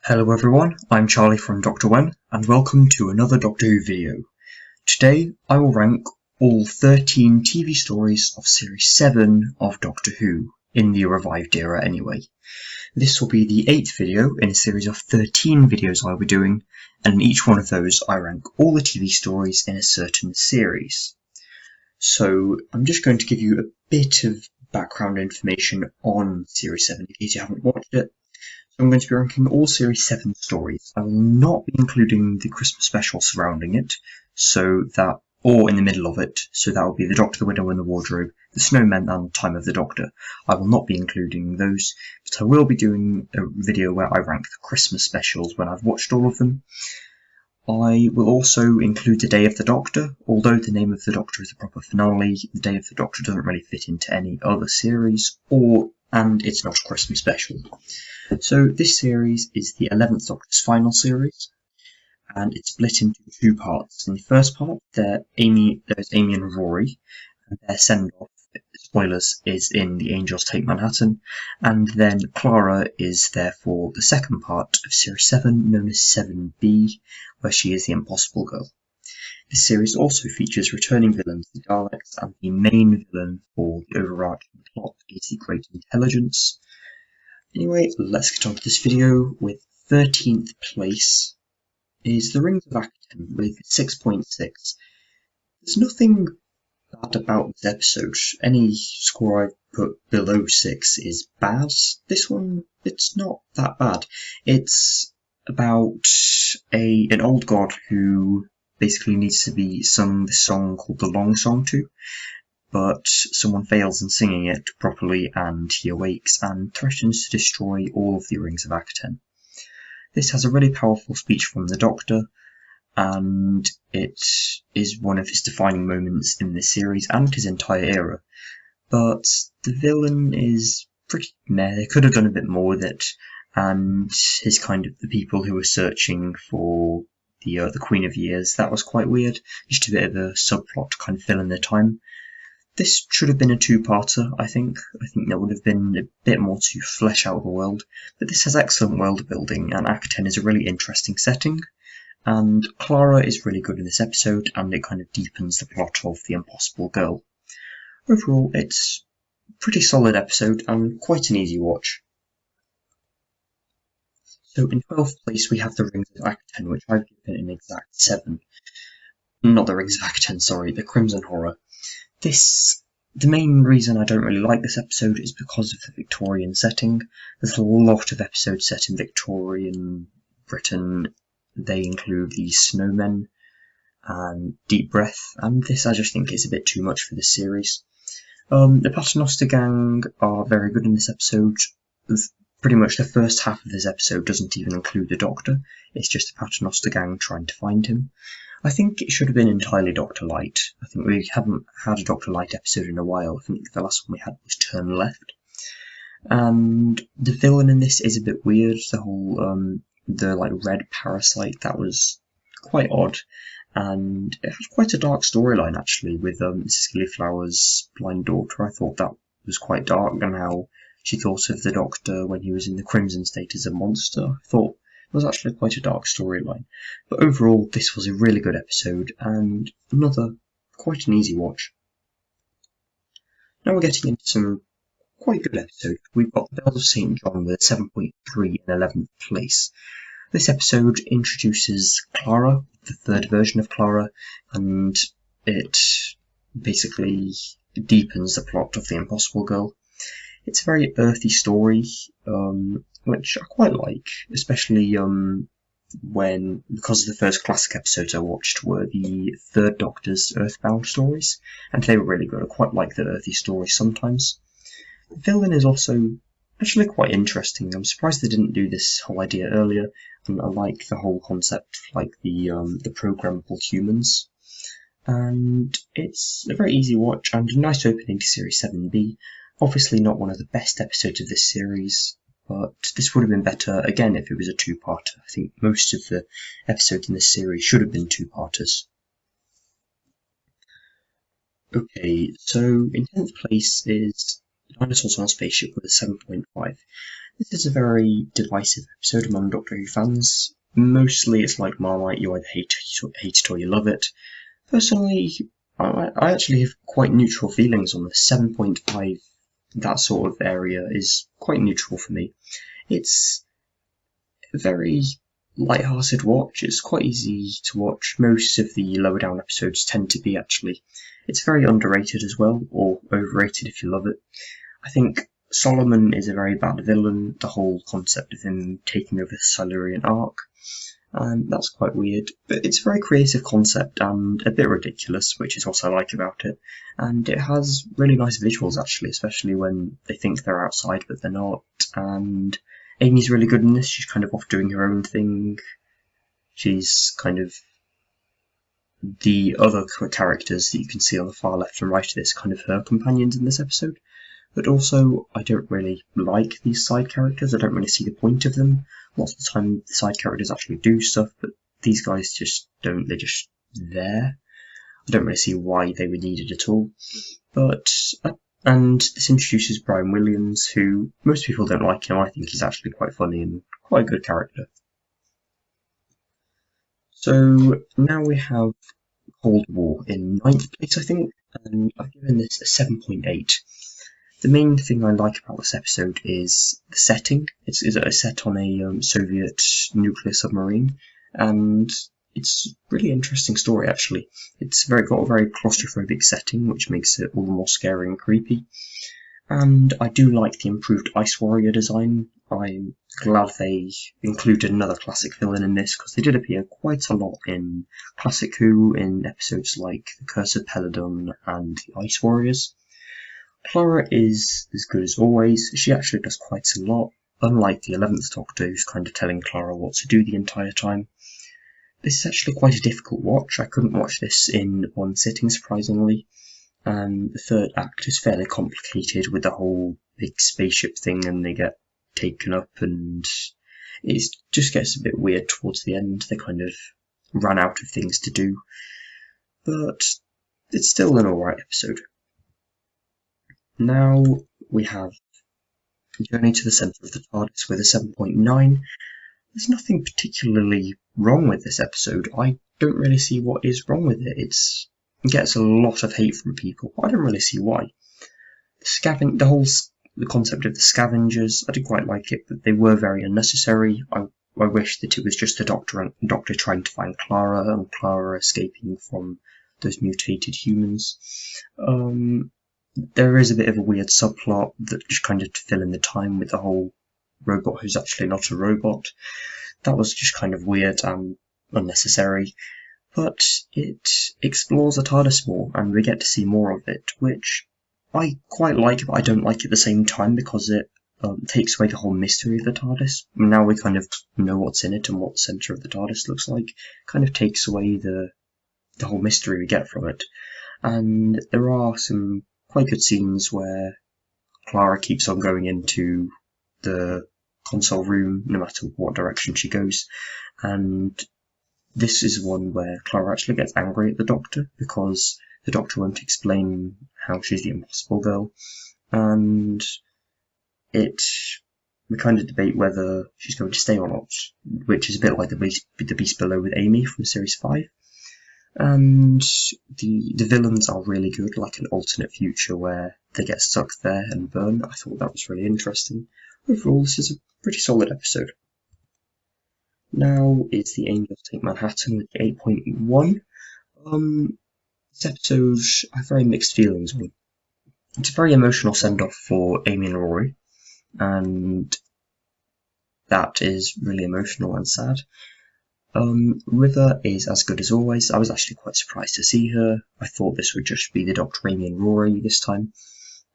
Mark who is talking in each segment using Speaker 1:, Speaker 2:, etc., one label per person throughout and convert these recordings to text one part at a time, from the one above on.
Speaker 1: Hello everyone, I'm Charlie from Dr. Wen, and welcome to another Doctor Who video. Today I will rank all 13 TV stories of Series 7 of Doctor Who, in the revived era anyway. This will be the 8th video in a series of 13 videos I'll be doing, and in each one of those I rank all the TV stories in a certain series. So I'm just going to give you a bit of background information on Series 7 in case you haven't watched it. I'm going to be ranking all Series 7 stories. I will not be including the Christmas special surrounding it, or in the middle of it, so that will be The Doctor, the Widow and the Wardrobe, The Snowman and Time of the Doctor. I will not be including those, but I will be doing a video where I rank the Christmas specials when I've watched all of them. I will also include The Day of the Doctor. Although the name of the Doctor is a proper finale, The Day of the Doctor doesn't really fit into any other series, and it's not a Christmas special. So this series is the 11th Doctor's final series, and it's split into two parts. In the first part, there's Amy and Rory, and their send-off, spoilers, is in The Angels Take Manhattan, and then Clara is there for the second part of Series 7, known as 7B, where she is the Impossible Girl. This series also features returning villains, the Daleks, and the main villain for the overarching plot is the Great Intelligence. Anyway, let's get on to this video. With 13th place is The Rings of Acton with 6.6. There's nothing bad about this episode. Any score I put below 6 is bad. This one, it's not that bad. It's about an old god who basically needs to be sung this song called the Long Song to, but someone fails in singing it properly and he awakes and threatens to destroy all of the Rings of Acton. This has a really powerful speech from the Doctor, and it is one of his defining moments in this series and his entire era. But the villain is pretty meh. They could have done a bit more with it, and his the people who were searching for the Queen of Years, that was quite weird. Just a bit of a subplot to kind of fill in their time. This should have been a two-parter, I think. I think there would have been a bit more to flesh out the world, but this has excellent world building, and Acton is a really interesting setting, and Clara is really good in this episode, and it kind of deepens the plot of The Impossible Girl. Overall, it's a pretty solid episode, and quite an easy watch. So in 12th place we have The Rings of Acton, which I've given an exact 7. Not The Rings of Acton, sorry, The Crimson Horror. The main reason I don't really like this episode is because of the Victorian setting. There's a lot of episodes set in Victorian Britain. They include the Snowmen and Deep Breath, and this I just think is a bit too much for this series. The Paternoster Gang are very good in this episode. Pretty much the first half of this episode doesn't even include the Doctor. It's just the Paternoster Gang trying to find him. I think it should have been entirely Dr. Light. I think we haven't had a Dr. Light episode in a while. I think the last one we had was Turn Left. And the villain in this is a bit weird. The whole, the red parasite, that was quite odd. And it had quite a dark storyline actually with Mrs. Gillyflower's blind daughter. I thought that was quite dark, and how she thought of the Doctor when he was in the Crimson State as a monster. I thought it was actually quite a dark storyline. But overall, this was a really good episode, and quite an easy watch. Now we're getting into some quite good episodes. We've got The Bells of St. John with a 7.3 in 11th place. This episode introduces Clara, the third version of Clara, and it basically deepens the plot of The Impossible Girl. It's a very earthy story, which I quite like, especially because the first classic episodes I watched were the Third Doctor's Earthbound stories, and they were really good. I quite like the earthy stories sometimes. The villain is also actually quite interesting. I'm surprised they didn't do this whole idea earlier, and I like the whole concept, like the programmable humans. And it's a very easy watch and a nice opening to Series 7B. Obviously not one of the best episodes of this series, but this would have been better, again, if it was a two-parter. I think most of the episodes in this series should have been two-parters. Okay, so in 10th place is Dinosaurs on a Spaceship with a 7.5. This is a very divisive episode among Doctor Who fans. Mostly it's like Marmite, you either hate it or you love it. Personally, I actually have quite neutral feelings on this. 7.5, that sort of area, is quite neutral for me. It's a very light-hearted watch. It's quite easy to watch. Most of the lower down episodes tend to be, actually. It's very underrated as well, or overrated if you love it. I think Solomon is a very bad villain. The whole concept of him taking over the Silurian Ark, that's quite weird. But it's a very creative concept and a bit ridiculous, which is what I like about it. And it has really nice visuals, actually, especially when they think they're outside but they're not. And Amy's really good in this. She's kind of off doing her own thing. She's kind of the other characters that you can see on the far left and right of this, kind of her companions in this episode. But also, I don't really like these side characters. I don't really see the point of them. Lots of the time, the side characters actually do stuff, but these guys just don't. They're just there. I don't really see why they were needed at all. And this introduces Brian Williams, who most people don't like him. I think he's actually quite funny and quite a good character. So now we have Cold War in 9th place, I think, and I've given this a 7.8. The main thing I like about this episode is the setting. It's set on a Soviet nuclear submarine, and it's a really interesting story, actually. It's got a very claustrophobic setting, which makes it all the more scary and creepy. And I do like the improved Ice Warrior design. I'm glad they included another classic villain in this, because they did appear quite a lot in Classic Who in episodes like The Curse of Peladon and The Ice Warriors. Clara is as good as always. She actually does quite a lot, unlike the 11th Doctor, who's kind of telling Clara what to do the entire time. This is actually quite a difficult watch. I couldn't watch this in one sitting, surprisingly. And the third act is fairly complicated with the whole big spaceship thing, and they get taken up, and it just gets a bit weird towards the end. They kind of ran out of things to do. But it's still an alright episode. Now we have Journey to the Centre of the TARDIS with a 7.9. There's nothing particularly wrong with this episode. I don't really see what is wrong with it. It gets a lot of hate from people. I don't really see why. The concept of the scavengers, I did quite like it, but they were very unnecessary. I wish that it was just the Doctor trying to find Clara, and Clara escaping from those mutated humans. There is a bit of a weird subplot that just kind of to fill in the time with the whole robot who's actually not a robot. That was just kind of weird and unnecessary, but it explores the TARDIS more, and we get to see more of it, which I quite like, but I don't like at the same time, because it takes away the whole mystery of the TARDIS. Now we kind of know what's in it and what the centre of the TARDIS looks like. Kind of takes away the whole mystery we get from it. And there are some quite good scenes where Clara keeps on going into the console room no matter what direction she goes, and this is one where Clara actually gets angry at the Doctor because the Doctor won't explain how she's the Impossible Girl, and we kind of debate whether she's going to stay or not, which is a bit like the Beast Below with Amy from Series 5. And the villains are really good, like an alternate future where they get stuck there and burn. I thought that was really interesting. Overall, this is a pretty solid episode. Now is the Angels Take Manhattan with the 8.1. This episode I have very mixed feelings on. It's a very emotional send-off for Amy and Rory, and that is really emotional and sad. River is as good as always. I was actually quite surprised to see her. I thought this would just be the Dr. Amy and Rory this time.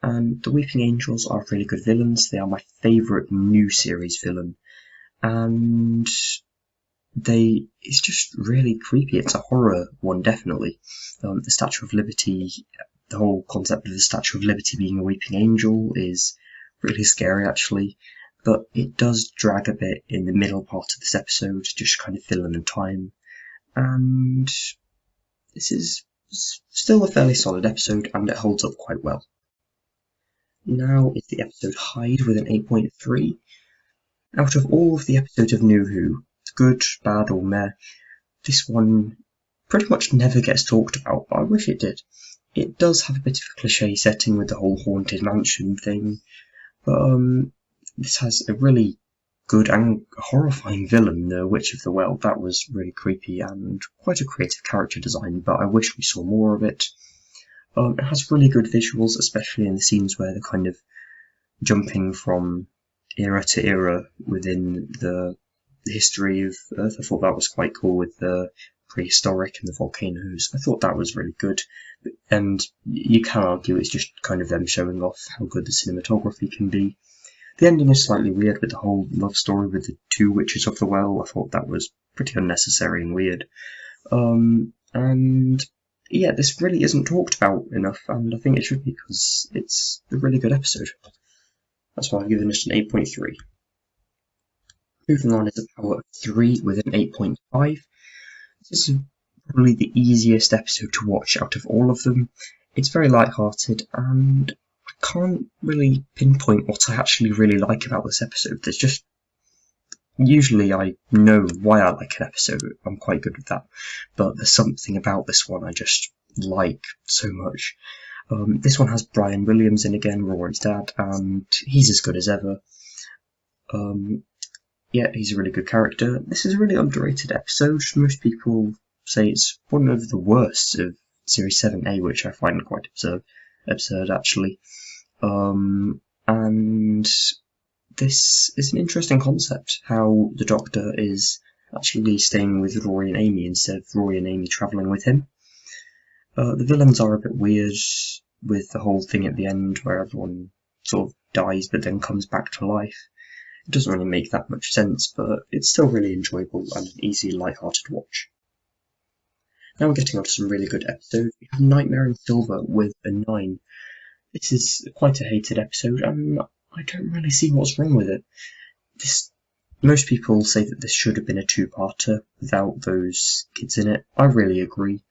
Speaker 1: And the Weeping Angels are really good villains. They are my favourite new series villain. And it's just really creepy. It's a horror one, definitely. The Statue of Liberty, the whole concept of the Statue of Liberty being a Weeping Angel is really scary, actually. But it does drag a bit in the middle part of this episode, just kind of fill in the time. And this is still a fairly solid episode, and it holds up quite well. now is the episode Hide with an 8.3. Out of all of the episodes of New Who, good, bad or meh, this one pretty much never gets talked about, but I wish it did. It does have a bit of a cliche setting with the whole haunted mansion thing, but this has a really good and horrifying villain, the Witch of the Well. That was really creepy and quite a creative character design, but I wish we saw more of it. It has really good visuals, especially in the scenes where they're kind of jumping from era to era within the history of Earth. I thought that was quite cool with the prehistoric and the volcanoes. I thought that was really good, and you can argue it's just kind of them showing off how good the cinematography can be. The ending is slightly weird with the whole love story with the two witches of the well. I thought that was pretty unnecessary and weird. And yeah, this really isn't talked about enough, and I think it should be because it's a really good episode. That's why I've given it an 8.3. Moving on is a power of 3 with an 8.5. This is probably the easiest episode to watch out of all of them. It's very light-hearted, and I can't really pinpoint what I actually really like about this episode. There's just... Usually I know why I like an episode, I'm quite good with that, but there's something about this one I just like so much. This one has Brian Williams in again, Rory's dad, and he's as good as ever. Yeah, he's a really good character. This is a really underrated episode. Most people say it's one of the worst of Series 7A, which I find quite absurd actually. And this is an interesting concept, how the Doctor is actually staying with Rory and Amy instead of Rory and Amy travelling with him. The villains are a bit weird with the whole thing at the end where everyone sort of dies but then comes back to life. It doesn't really make that much sense, but it's still really enjoyable and an easy, light-hearted watch. Now we're getting on to some really good episodes. We have Nightmare in Silver with a 9. This is quite a hated episode, and I don't really see what's wrong with it. Most people say that this should have been a 2-parter without those kids in it. I really agree.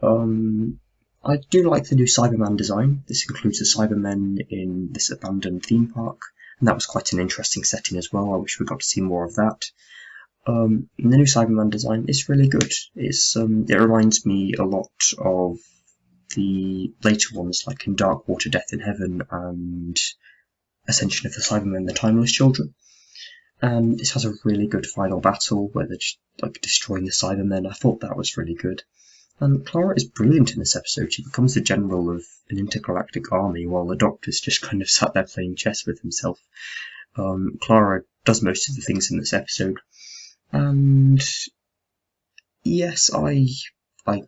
Speaker 1: I do like the new Cyberman design. This includes the Cybermen in this abandoned theme park, and that was quite an interesting setting as well. I wish we got to see more of that. The new Cyberman design is really good. It reminds me a lot of the later ones, like in Dark Water, Death in Heaven, and Ascension of the Cybermen, the Timeless Children. And this has a really good final battle where they're just like destroying the Cybermen. I thought that was really good. And Clara is brilliant in this episode. She becomes the general of an intergalactic army while the Doctor's just kind of sat there playing chess with himself. Clara does most of the things in this episode. And yes, I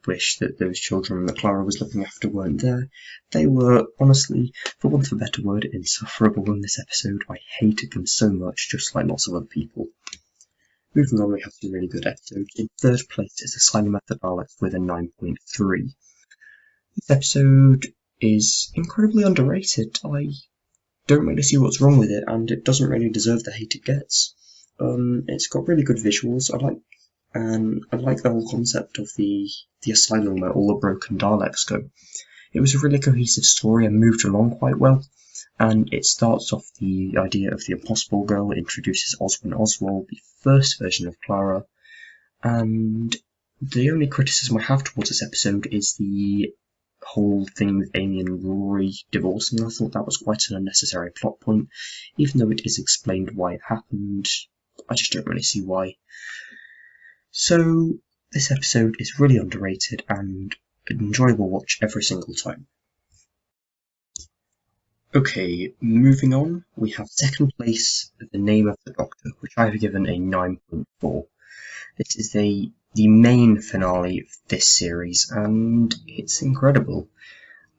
Speaker 1: wish that those children that Clara was looking after weren't there. They were, honestly, for want of a better word, insufferable in this episode. I hated them so much, just like lots of other people. Moving on, we have some really good episodes. In third place is the Slimey Method Daleks with a 9.3. This episode is incredibly underrated. I don't really see what's wrong with it, and it doesn't really deserve the hate it gets. It's got really good visuals. I like the whole concept of the asylum where all the broken Daleks go. It was a really cohesive story and moved along quite well. And it starts off the idea of the Impossible Girl, introduces Oswin Oswald, the first version of Clara, and the only criticism I have towards this episode is the whole thing with Amy and Rory divorcing. I thought that was quite an unnecessary plot point, even though it is explained why it happened. I just don't really see why. So this episode is really underrated and an enjoyable watch every single time. Okay, moving on, we have second place, The Name of the Doctor, which I have given a 9.4. This is the main finale of this series, and it's incredible.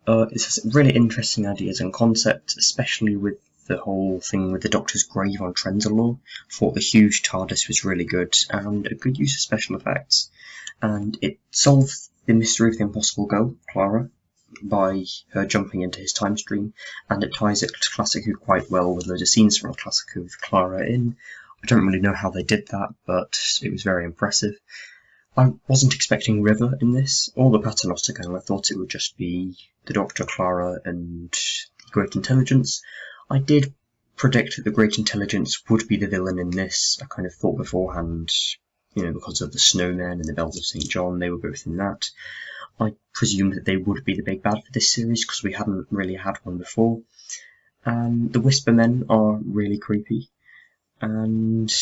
Speaker 1: It has really interesting ideas and concepts, especially with the whole thing with the Doctor's grave on Trenzalore. I thought the huge TARDIS was really good, and a good use of special effects. And it solved the mystery of the Impossible Girl, Clara, by her jumping into his time stream, and it ties it to Classic Who quite well with loads of scenes from Classic Who with Clara in. I don't really know how they did that, but it was very impressive. I wasn't expecting River in this, or the Paternoster Gang. I thought it would just be the Doctor, Clara, and Great Intelligence. I did predict that the Great Intelligence would be the villain in this. I kind of thought beforehand, you know, because of the snowmen and the bells of St. John, they were both in that. I presumed that they would be the big bad for this series because we hadn't really had one before. And the Whispermen are really creepy. And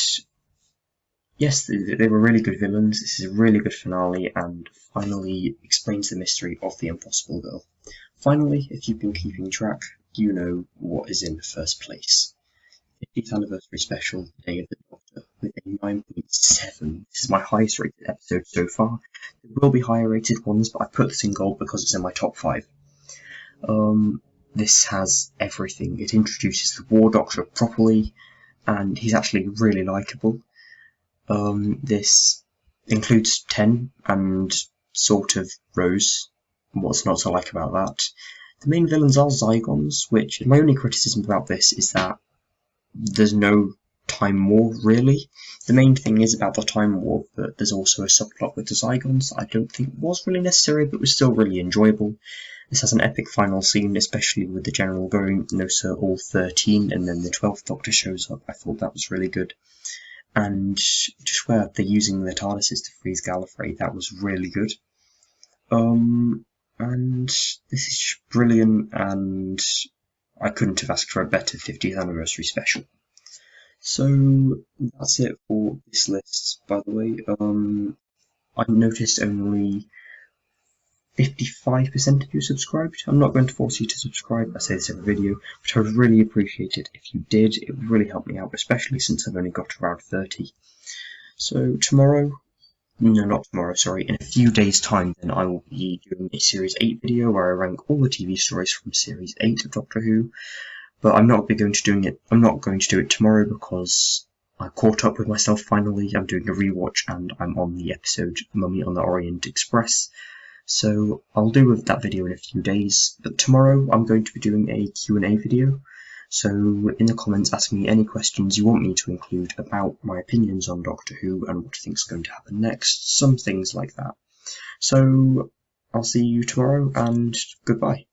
Speaker 1: yes, they were really good villains. This is a really good finale and finally explains the mystery of the Impossible Girl. Finally, if you've been keeping track, you know what is in first place. 50th anniversary special, Day of the Doctor, with a 9.7. This is my highest rated episode so far. There will be higher rated ones, but I put this in gold because it's in my top 5. This has everything. It introduces the War Doctor properly, and he's actually really likeable. This includes 10 and sort of Rose. What's not to like about that? The main villains are Zygons, which my only criticism about this is that there's no time war, really. The main thing is about the time war, but there's also a subplot with the Zygons that I don't think was really necessary, but was still really enjoyable. This has an epic final scene, especially with the General going, "No sir, all 13, and then the 12th Doctor shows up. I thought that was really good. And just where they're using the TARDISes to freeze Gallifrey, that was really good. And this is just brilliant, and I couldn't have asked for a better 50th anniversary special. So that's it for this list, by the way. I noticed only 55% of you subscribed. I'm not going to force you to subscribe, I say this every video, but I would really appreciate it if you did. It would really help me out, especially since I've only got around 30. So tomorrow, no, not tomorrow, sorry, in a few days' time, then I will be doing a Series 8 video where I rank all the TV stories from Series 8 of Doctor Who. But I'm not going to do it tomorrow because I caught up with myself finally. I'm doing a rewatch and I'm on the episode Mummy on the Orient Express. So I'll do that video in a few days, but tomorrow I'm going to be doing a Q&A video. So in the comments, ask me any questions you want me to include about my opinions on Doctor Who and what I think is going to happen next, some things like that. So I'll see you tomorrow and goodbye.